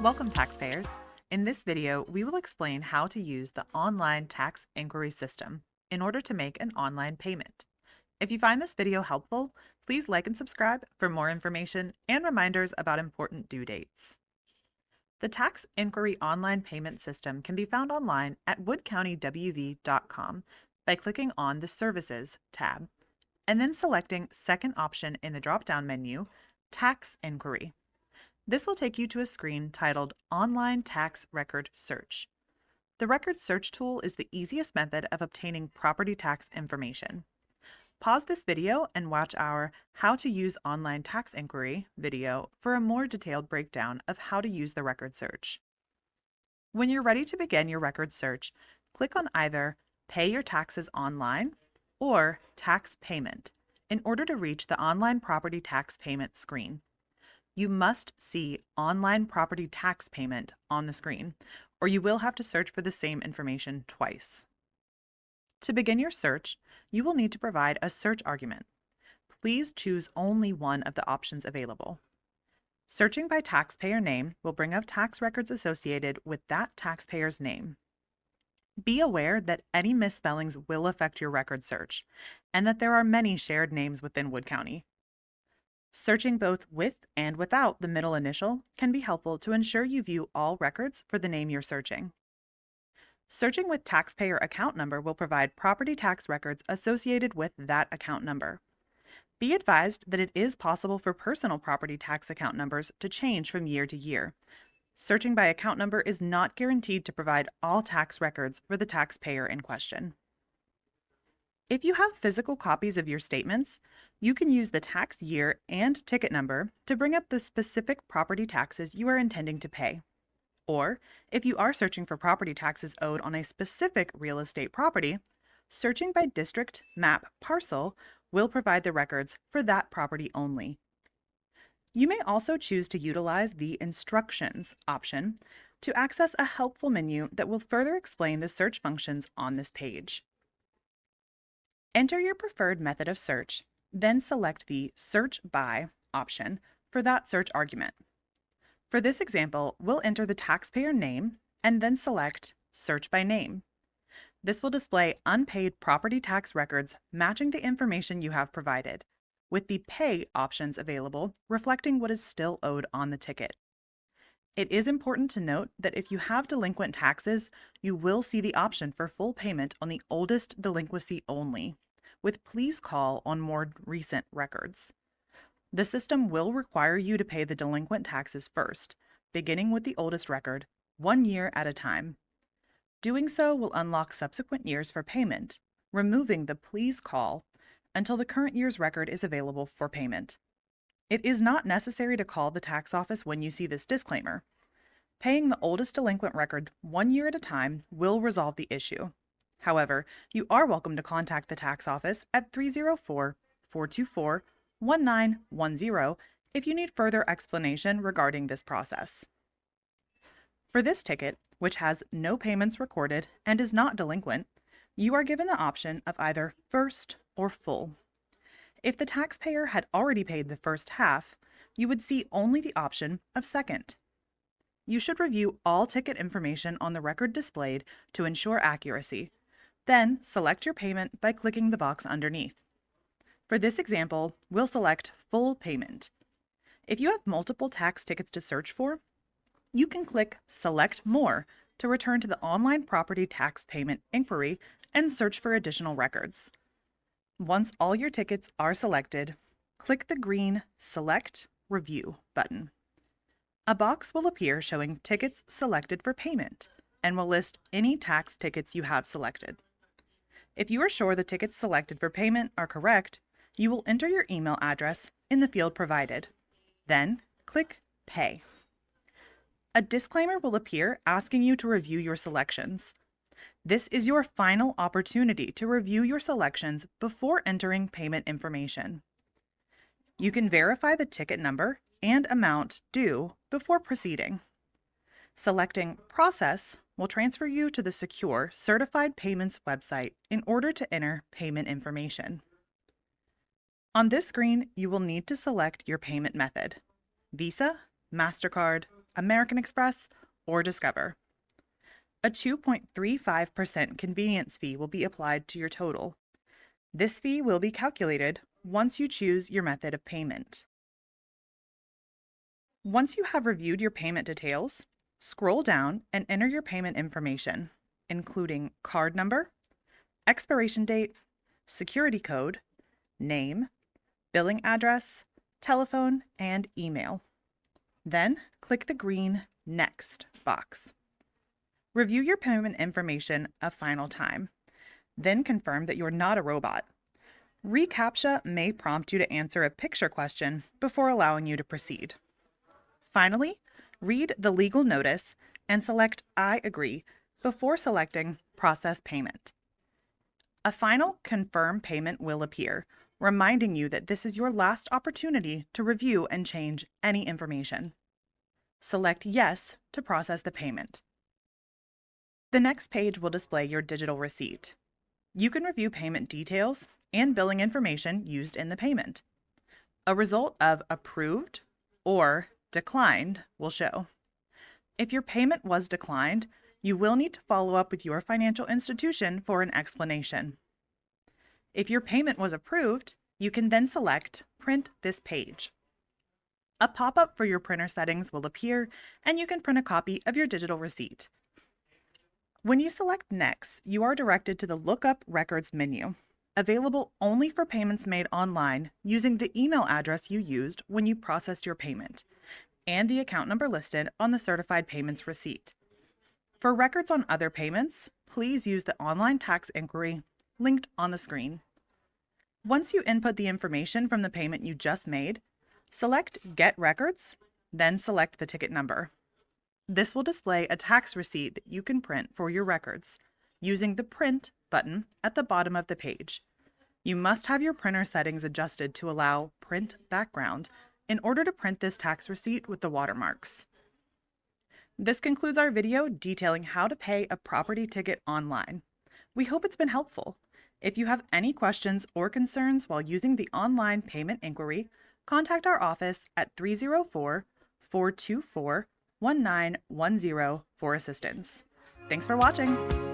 Welcome, taxpayers. In this video, we will explain how to use the online tax inquiry system in order to make an online payment. If you find this video helpful, please like and subscribe for more information and reminders about important due dates. The Tax Inquiry Online Payment System can be found online at woodcountywv.com by clicking on the Services tab and then selecting second option in the drop-down menu, Tax Inquiry. This will take you to a screen titled Online Tax Record Search. The record search tool is the easiest method of obtaining property tax information. Pause this video and watch our How to Use Online Tax Inquiry video for a more detailed breakdown of how to use the record search. When you're ready to begin your record search, click on either Pay Your Taxes Online or Tax Payment in order to reach the Online Property Tax Payment screen. You must see Online Property Tax Payment on the screen, or you will have to search for the same information twice. To begin your search, you will need to provide a search argument. Please choose only one of the options available. Searching by taxpayer name will bring up tax records associated with that taxpayer's name. Be aware that any misspellings will affect your record search, and that there are many shared names within Wood County. Searching both with and without the middle initial can be helpful to ensure you view all records for the name you're searching. Searching with taxpayer account number will provide property tax records associated with that account number. Be advised that it is possible for personal property tax account numbers to change from year to year. Searching by account number is not guaranteed to provide all tax records for the taxpayer in question. If you have physical copies of your statements, you can use the tax year and ticket number to bring up the specific property taxes you are intending to pay. Or, if you are searching for property taxes owed on a specific real estate property, searching by district, map, parcel will provide the records for that property only. You may also choose to utilize the Instructions option to access a helpful menu that will further explain the search functions on this page. Enter your preferred method of search, then select the Search By option for that search argument. For this example, we'll enter the taxpayer name and then select Search by Name. This will display unpaid property tax records matching the information you have provided, with the Pay options available reflecting what is still owed on the ticket. It is important to note that if you have delinquent taxes, you will see the option for full payment on the oldest delinquency only, with Please Call on more recent records. The system will require you to pay the delinquent taxes first, beginning with the oldest record, 1 year at a time. Doing so will unlock subsequent years for payment, removing the Please Call until the current year's record is available for payment. It is not necessary to call the tax office when you see this disclaimer. Paying the oldest delinquent record 1 year at a time will resolve the issue. However, you are welcome to contact the tax office at 304-424-1910 if you need further explanation regarding this process. For this ticket, which has no payments recorded and is not delinquent, you are given the option of either first or full. If the taxpayer had already paid the first half, you would see only the option of second. You should review all ticket information on the record displayed to ensure accuracy. Then select your payment by clicking the box underneath. For this example, we'll select Full Payment. If you have multiple tax tickets to search for, you can click Select More to return to the Online Property Tax Payment Inquiry and search for additional records. Once all your tickets are selected, click the green Select Review button. A box will appear showing tickets selected for payment and will list any tax tickets you have selected. If you are sure the tickets selected for payment are correct, you will enter your email address in the field provided. Then click Pay. A disclaimer will appear asking you to review your selections. This is your final opportunity to review your selections before entering payment information. You can verify the ticket number and amount due before proceeding. Selecting Process will transfer you to the secure Certified Payments website in order to enter payment information. On this screen, you will need to select your payment method: Visa, MasterCard, American Express, or Discover. A 2.35% convenience fee will be applied to your total. This fee will be calculated once you choose your method of payment. Once you have reviewed your payment details, scroll down and enter your payment information, including card number, expiration date, security code, name, billing address, telephone, and email. Then click the green Next box. Review your payment information a final time. Then confirm that you're not a robot. reCAPTCHA may prompt you to answer a picture question before allowing you to proceed. Finally, read the legal notice and select I agree before selecting Process Payment. A final Confirm Payment will appear, reminding you that this is your last opportunity to review and change any information. Select Yes to process the payment. The next page will display your digital receipt. You can review payment details and billing information used in the payment. A result of approved or declined will show. If your payment was declined, you will need to follow up with your financial institution for an explanation. If your payment was approved, you can then select Print this page. A pop-up for your printer settings will appear, and you can print a copy of your digital receipt. When you select Next, you are directed to the Lookup Records menu, available only for payments made online using the email address you used when you processed your payment, and the account number listed on the certified payments receipt. For records on other payments, please use the online tax inquiry linked on the screen. Once you input the information from the payment you just made, select Get Records, then select the ticket number. This will display a tax receipt that you can print for your records using the Print button at the bottom of the page. You must have your printer settings adjusted to allow Print Background in order to print this tax receipt with the watermarks. This concludes our video detailing how to pay a property ticket online. We hope it's been helpful. If you have any questions or concerns while using the online payment inquiry, contact our office at 304-424-1910 for assistance. Thanks for watching.